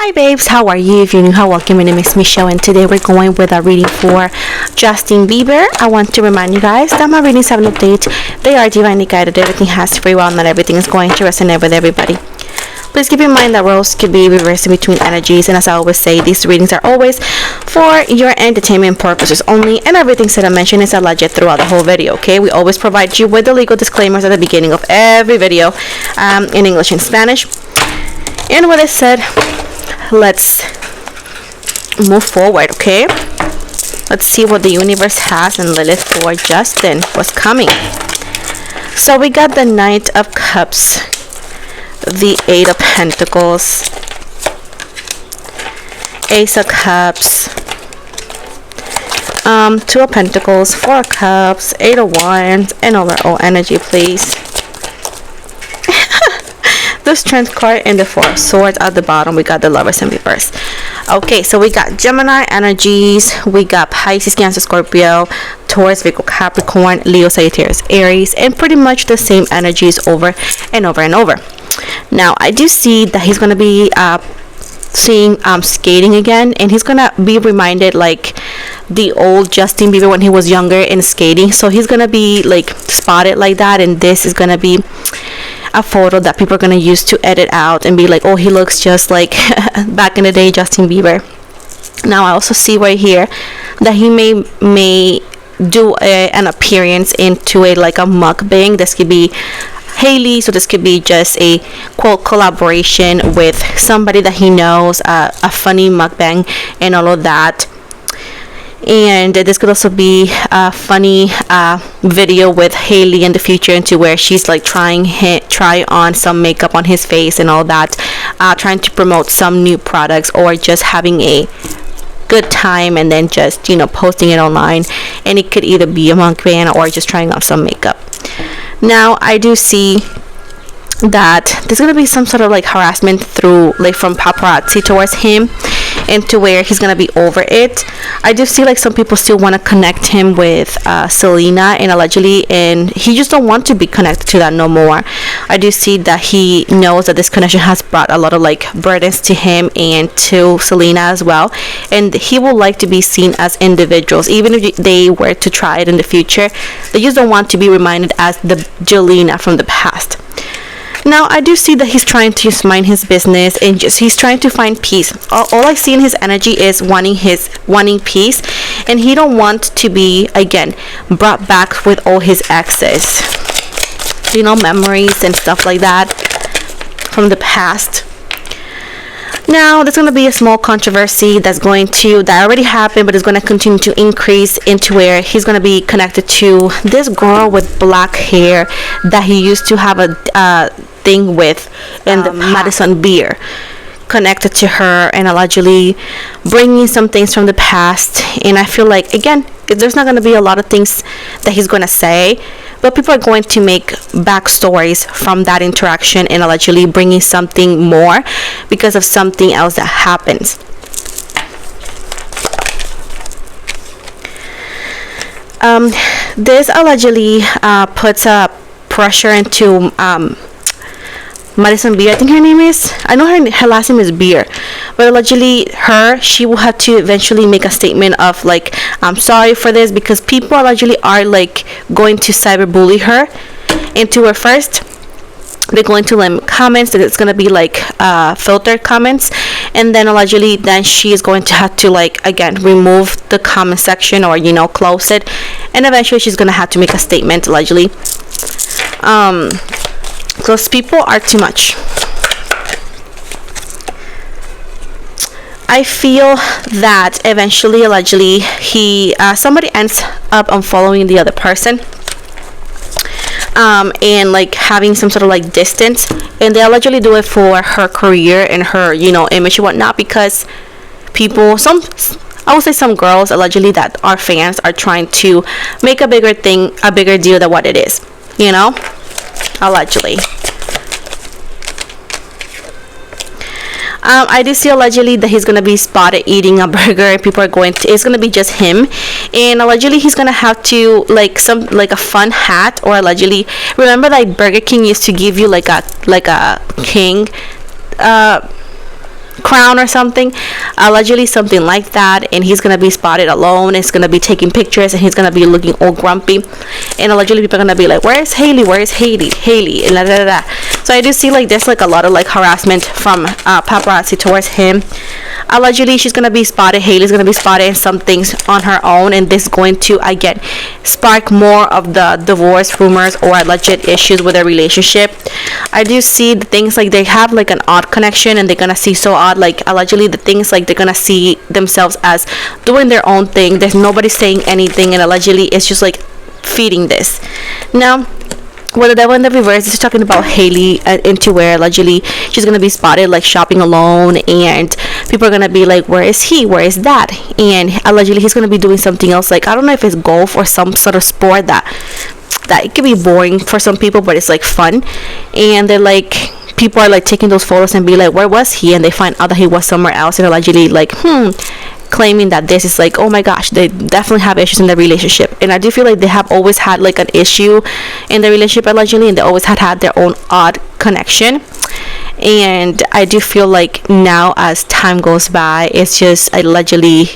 Hi babes, how are you? If you're new, how welcome. My name is Michelle and today we're going with a reading for Justin Bieber. I want to remind you guys that my readings have an update. They are divinely guided. Everything has free will, not everything is going to resonate with everybody. Please keep in mind that roles could be reversed between energies, and as I always say, these readings are always for your entertainment purposes only, and everything said and mentioned is alleged throughout the whole video, okay? We always provide you with the legal disclaimers at the beginning of every video in English and Spanish. And with this said, let's move forward, okay? Let's see what the universe has and Lilith for Justin. What's coming? So we got the Knight of Cups, the Eight of Pentacles, Ace of Cups, Two of Pentacles, Four of Cups, Eight of Wands, and overall energy, please. The Strength card and the Four of Swords at the bottom. We got the Lovers in reverse. Okay, so we got Gemini energies, we got Pisces, Cancer, Scorpio, Taurus, Virgo, Capricorn, Leo, Sagittarius, Aries, and pretty much the same energies over and over and over. Now I do see that he's gonna be seeing skating again, and he's gonna be reminded like the old Justin Bieber when he was younger in skating. So he's gonna be like spotted like that, and this is gonna be a photo that people are gonna use to edit out and be like, oh, he looks just like back in the day Justin Bieber. Now I also see right here that he may do an appearance into a like a mukbang. This could be Hailey, so this could be just a quote collaboration with somebody that he knows, a funny mukbang and all of that. And this could also be a funny video with Hailey in the future, into where she's like try on some makeup on his face and all that, trying to promote some new products, or just having a good time and then just, you know, posting it online. And it could either be a mukbang or just trying on some makeup. Now I do see that there's gonna be some sort of like harassment through like from paparazzi towards him, into where he's gonna be over it. I do see like some people still want to connect him with Selena, and allegedly, and he just don't want to be connected to that no more. I do see that he knows that this connection has brought a lot of like burdens to him and to Selena as well, and he would like to be seen as individuals. Even if they were to try it in the future, they just don't want to be reminded as the Jelena from the past. Now I do see that he's trying to just mind his business, and just he's trying to find peace. All I see in his energy is wanting peace, and he don't want to be again brought back with all his exes, you know, memories and stuff like that from the past. Now there's going to be a small controversy that already happened, but it's going to continue to increase, into where he's going to be connected to this girl with black hair that he used to have a thing with in the Madison Beer, connected to her and allegedly bringing some things from the past. And I feel like, again, there's not going to be a lot of things that he's going to say, but people are going to make backstories from that interaction and allegedly bringing something more because of something else that happens. This allegedly puts a pressure into Madison Beer, I think her name is. I know her last name is Beer, but allegedly she will have to eventually make a statement of like, I'm sorry for this, because people allegedly are like going to cyberbully her into her. First they're going to leave comments that it's going to be like filtered comments, and then allegedly then she is going to have to like again remove the comment section, or, you know, close it, and eventually she's going to have to make a statement allegedly. Those people are too much. I feel that eventually, allegedly, somebody ends up unfollowing the other person, and like having some sort of like distance, and they allegedly do it for her career and her, you know, image and whatnot, because people, I would say some girls allegedly that are fans are trying to make a bigger deal than what it is, you know. Allegedly. I do see allegedly that he's gonna be spotted eating a burger, and people are it's gonna be just him, and allegedly he's gonna have to like a fun hat, or allegedly, remember like Burger King used to give you like a king crown or something, allegedly something like that, and he's gonna be spotted alone. It's gonna be taking pictures, and he's gonna be looking all grumpy, and allegedly people are gonna be like, where's Hailey, where's Hailey, and da. So I do see like there's like a lot of like harassment from paparazzi towards him. Allegedly she's gonna be spotted, Hailey's gonna be spotted in some things on her own, and this is going to again spark more of the divorce rumors or alleged issues with their relationship. I do see the things like they have like an odd connection, and they're gonna see so odd, like allegedly the things like they're gonna see themselves as doing their own thing. There's nobody saying anything, and allegedly it's just like feeding this. Now with the devil in the reverse, this is talking about Hailey into where allegedly she's gonna be spotted like shopping alone, and people are gonna be like, where is he, where is that, and allegedly he's gonna be doing something else, like I don't know if it's golf or some sort of sport that it could be boring for some people, but it's like fun, and they're like, people are like taking those photos and be like, where was he, and they find out that he was somewhere else, and allegedly like claiming that this is like, oh my gosh, they definitely have issues in their relationship. And I do feel like they have always had like an issue in their relationship allegedly, and they always had their own odd connection. And I do feel like now as time goes by, it's just allegedly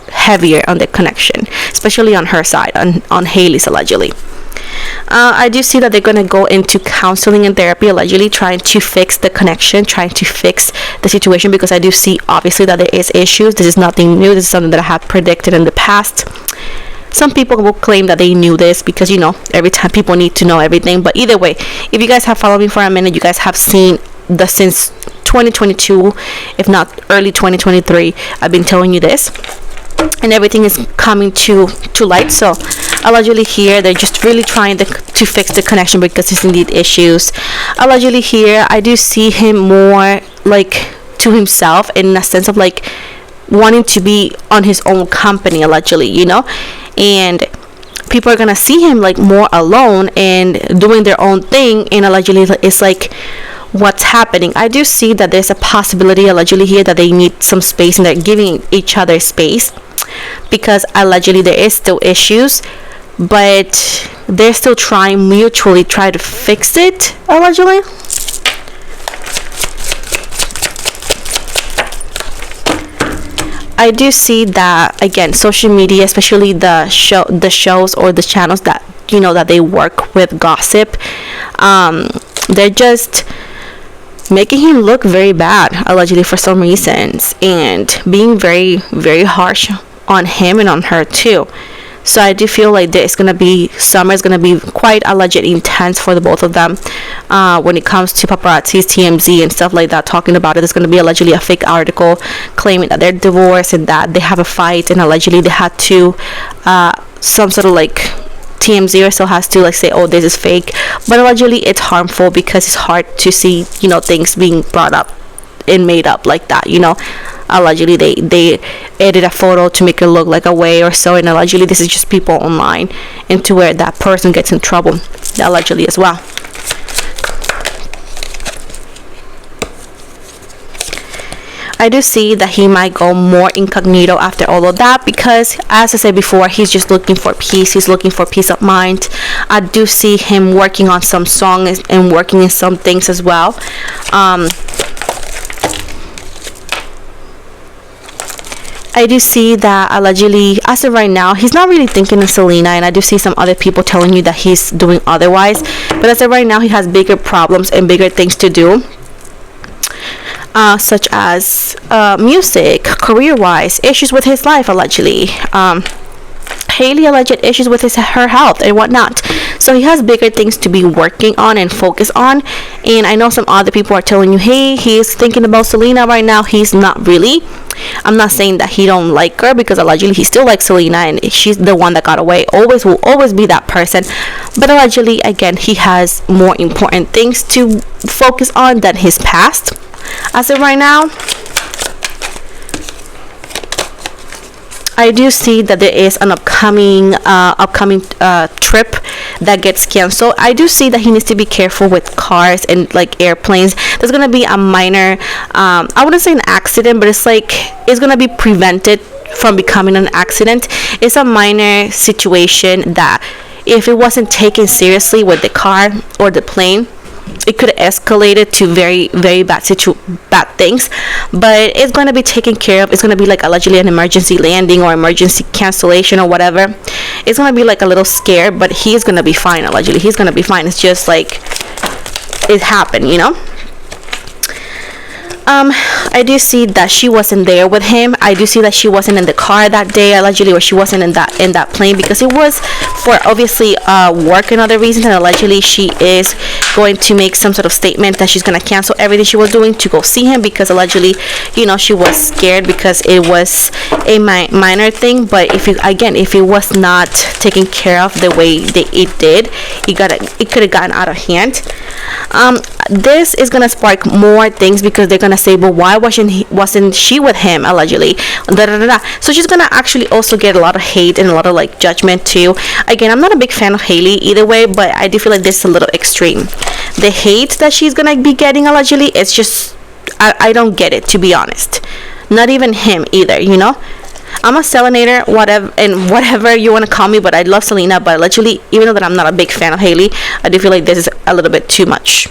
heavier on the connection, especially on her side, on Hailey's allegedly. I do see that they're going to go into counseling and therapy, allegedly trying to fix the connection, trying to fix the situation, because I do see obviously that there is issues. This is nothing new. This is something that I have predicted in the past. Some people will claim that they knew this because, you know, every time people need to know everything. But either way, if you guys have followed me for a minute, you guys have seen the since 2022, if not early 2023, I've been telling you this, and everything is coming to light. So allegedly here they're just really trying to fix the connection because there's indeed issues. Allegedly here I do see him more like to himself, in a sense of like wanting to be on his own company allegedly, you know, and people are gonna see him like more alone and doing their own thing, and allegedly it's like what's happening. I do see that there's a possibility allegedly here that they need some space, and they're giving each other space because allegedly there is still issues, but they're still trying mutually try to fix it allegedly. I do see that again, social media, especially the shows or the channels that, you know, that they work with gossip, they're just making him look very bad allegedly for some reasons, and being very, very harsh on him and on her too. So I do feel like there's gonna be summer is gonna be quite allegedly intense for the both of them when it comes to paparazzi's TMZ and stuff like that talking about it. There's gonna be allegedly a fake article claiming that they're divorced and that they have a fight, and allegedly they had to some sort of like TMZ or still has to like say, oh, this is fake, but allegedly it's harmful because it's hard to see, you know, things being brought up and made up like that, you know. Allegedly they edit a photo to make it look like a way or so, and allegedly this is just people online, into where that person gets in trouble allegedly as well. I do see that he might go more incognito after all of that, because as I said before, he's just looking for peace. He's looking for peace of mind. I do see him working on some songs and working in some things as well. I do see that allegedly, as of right now, he's not really thinking of Selena, and I do see some other people telling you that he's doing otherwise. But as of right now, he has bigger problems and bigger things to do, such as music, career-wise, issues with his life allegedly. Hailey alleged issues with her health and whatnot. So he has bigger things to be working on and focus on. And I know some other people are telling you, hey, he's thinking about Selena right now. He's not really. I'm not saying that he don't like her, because allegedly he still likes Selena and she's the one that got away. Always will always be that person. But allegedly, again, he has more important things to focus on than his past. As of right now, I do see that there is an upcoming trip that gets canceled. I do see that he needs to be careful with cars and like airplanes. There's gonna be a minor, I wouldn't say an accident, but it's like it's gonna be prevented from becoming an accident. It's a minor situation that if it wasn't taken seriously with the car or the plane, it could escalate to very very bad things, but it's going to be taken care of. It's going to be like allegedly an emergency landing or emergency cancellation or whatever. It's going to be like a little scared, but he's going to be fine. Allegedly he's going to be fine. It's just like it happened, you know. I do see that she wasn't there with him. I do see that she wasn't in the car that day, allegedly, or she wasn't in that plane, because it was for obviously work and other reasons. And allegedly, she is going to make some sort of statement that she's going to cancel everything she was doing to go see him, because allegedly, you know, she was scared because it was a minor thing. But if it was not taken care of the way it did, it could have gotten out of hand. This is gonna spark more things, because they're gonna say, but why wasn't she with him, allegedly, so she's gonna actually also get a lot of hate and a lot of like judgment too. Again, I'm not a big fan of Hailey either way, but I do feel like this is a little extreme. The hate that she's gonna be getting, allegedly, it's just I don't get it, to be honest. Not even him either, you know. I'm a Selena, whatever you want to call me, but I love Selena. But allegedly, even though that I'm not a big fan of Hailey, I do feel like this is a little bit too much.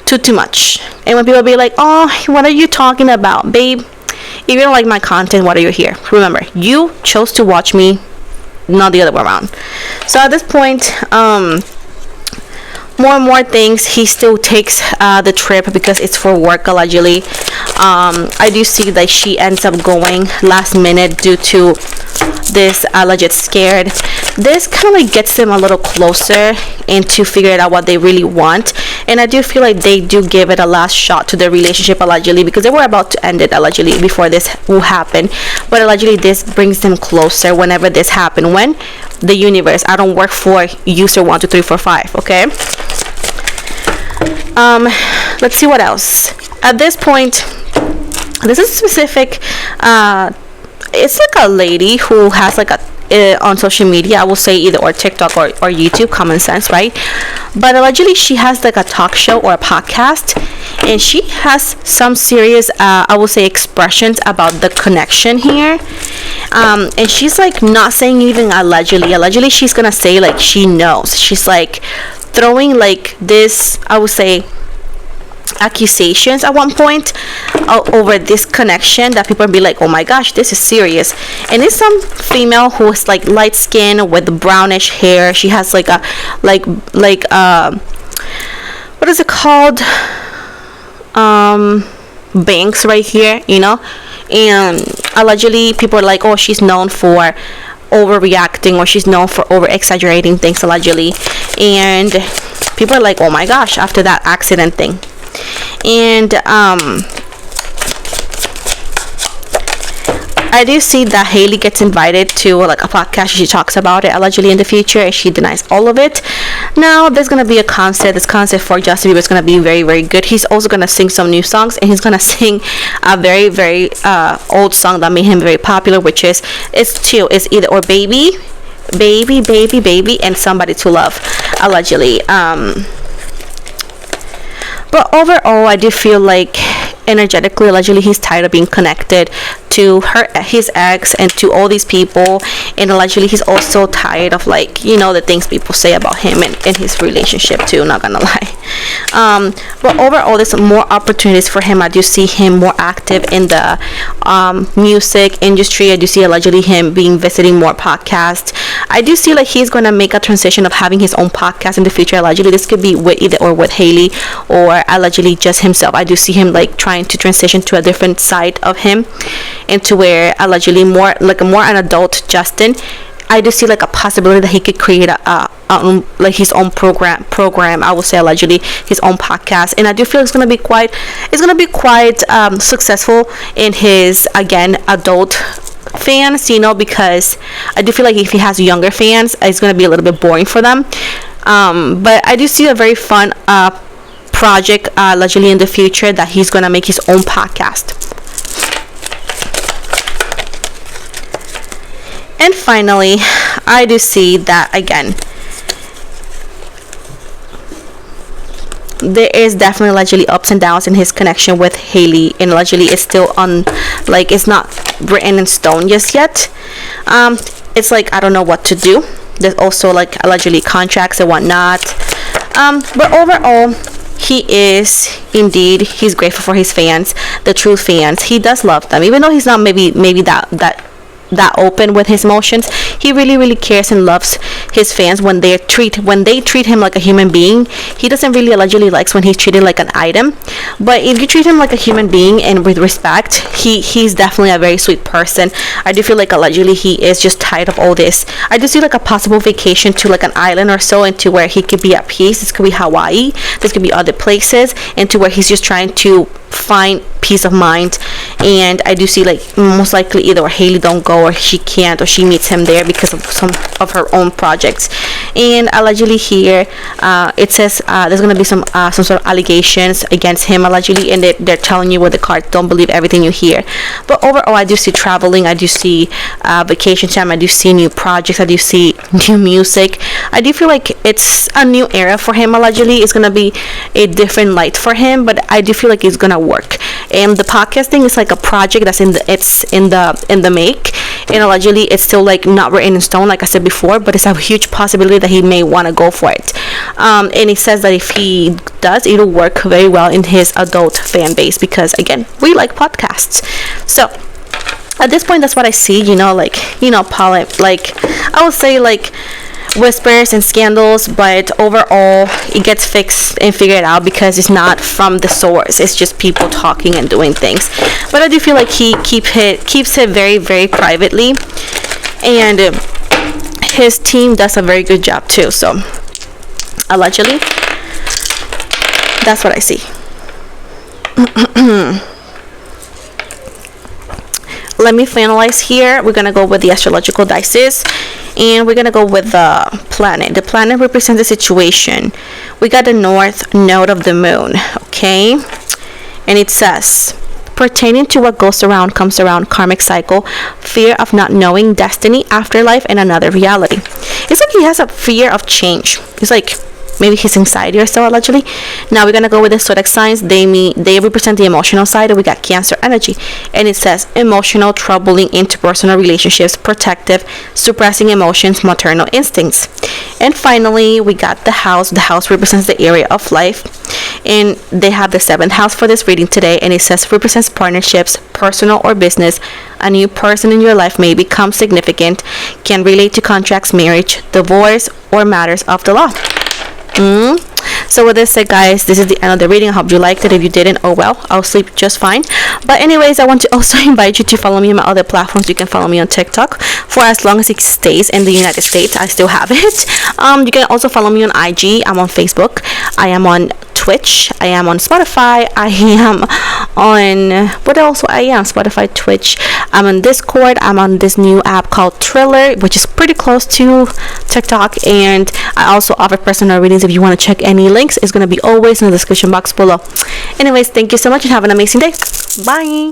Too much. And when people be like, oh, what are you talking about, babe? If you don't like my content, why are you here? Remember, you chose to watch me, not the other way around. So at this point, more and more things, he still takes the trip because it's for work, allegedly. I do see that she ends up going last minute due to this alleged scared. This kind of gets them a little closer and to figure out what they really want. And I do feel like they do give it a last shot to their relationship, allegedly, because they were about to end it, allegedly, before this will happen. But allegedly, this brings them closer whenever this happened. When the universe, I don't work for user 12345, okay? Let's see what else. At this point, this is specific. It's like a lady who has like on social media, I will say either or TikTok or YouTube, common sense, right? But allegedly she has like a talk show or a podcast, and she has some serious I will say expressions about the connection here, and she's like not saying even allegedly she's gonna say like she knows. She's like throwing like this, I would say, accusations at one point over this connection that people be like, oh my gosh, this is serious. And it's some female who is like light skin with brownish hair. She has like a like what is it called, bangs right here, you know. And allegedly people are like, oh, she's known for overreacting, or she's known for over exaggerating things, allegedly. And people are like, oh my gosh, after that accident thing. And I do see that Hailey gets invited to like a podcast. She talks about it allegedly in the future, and she denies all of it. Now there's gonna be a concert. This concert for Justin Bieber is gonna be very very good. He's also gonna sing some new songs, and he's gonna sing a very very old song that made him very popular, which is it's either or baby, and somebody to love, allegedly. But overall, I do feel like energetically, allegedly, he's tired of being connected to his ex and to all these people, and allegedly he's also tired of, like, you know, the things people say about him and his relationship too, not gonna lie. But overall, there's more opportunities for him. I do see him more active in the music industry. I do see allegedly him visiting more podcasts. I do see like he's gonna make a transition of having his own podcast in the future. Allegedly, this could be with either or with Hailey, or allegedly just himself. I do see him like trying to transition to a different side of him, into where allegedly more an adult Justin. I do see like a possibility that he could create like his own program. I will say allegedly his own podcast, and I do feel it's gonna be quite successful in his, again, adult fans, you know, because I do feel like if he has younger fans, it's gonna be a little bit boring for them. But I do see a very fun project allegedly in the future, that he's gonna make his own podcast. And finally, I do see that again there is definitely allegedly ups and downs in his connection with Hailey, and allegedly it's still it's not written in stone just yet. It's like I don't know what to do. There's also like allegedly contracts and whatnot. But overall, he is indeed, he's grateful for his fans, the true fans. He does love them, even though he's not maybe that open with his emotions. He really cares and loves his fans when they treat him like a human being. He doesn't really allegedly likes when he's treated like an item, but if you treat him like a human being and with respect, he's definitely a very sweet person. I do feel like allegedly he is just tired of all this. I do see like a possible vacation to like an island or so, into where he could be at peace. This could be Hawaii, this could be other places, into where he's just trying to find peace of mind. And I do see like most likely either Hailey don't go, or she can't, or she meets him there because of some of her own projects. And allegedly here it says there's gonna be some sort of allegations against him allegedly, and they're telling you with the cards, don't believe everything you hear. But overall, I do see traveling, I do see vacation time, I do see new projects, I do see new music. I do feel like it's a new era for him allegedly. It's gonna be a different light for him, but I do feel like it's gonna work. And the podcasting is like a project that's in the make, and allegedly it's still like not written in stone, like I said before, but it's a huge possibility that he may want to go for it. And he says that if he does, it'll work very well in his adult fan base, because again, we like podcasts. So at this point, that's what I see, pollen, like I would say like whispers and scandals, but overall it gets fixed and figured out because it's not from the source. It's just people talking and doing things. But I do feel like he keeps it very privately, and his team does a very good job too. So allegedly, that's what I see. Let me finalize here. We're gonna go with the astrological dices, and we're gonna go with the planet. The planet represents the situation. We got the north node of the moon, okay? And it says, pertaining to what goes around comes around, karmic cycle, fear of not knowing, destiny, afterlife, and another reality. It's like he has a fear of change. It's like maybe his anxiety or so allegedly. Now we're gonna go with the zodiac signs. They represent the emotional side, and we got Cancer energy, and it says emotional, troubling, interpersonal relationships, protective, suppressing emotions, maternal instincts. And finally we got the house. The house represents the area of life, and they have the 7th house for this reading today, and it says represents partnerships, personal or business. A new person in your life may become significant, can relate to contracts, marriage, divorce, or matters of the law. So with this said, guys, this is the end of the reading. I hope you liked it. If you didn't, oh well, I'll sleep just fine. But anyways, I want to also invite you to follow me on my other platforms. You can follow me on TikTok for as long as it stays in the United States. I still have it. You can also follow me on IG. I'm on Facebook. I am on Twitch. I am on Spotify. I am on what else? I am Spotify, Twitch. I'm on Discord. I'm on this new app called Triller, which is pretty close to TikTok. And I also offer personal readings. If you want to check any links, it's going to be always in the description box below. Anyways, thank you so much and have an amazing day. Bye.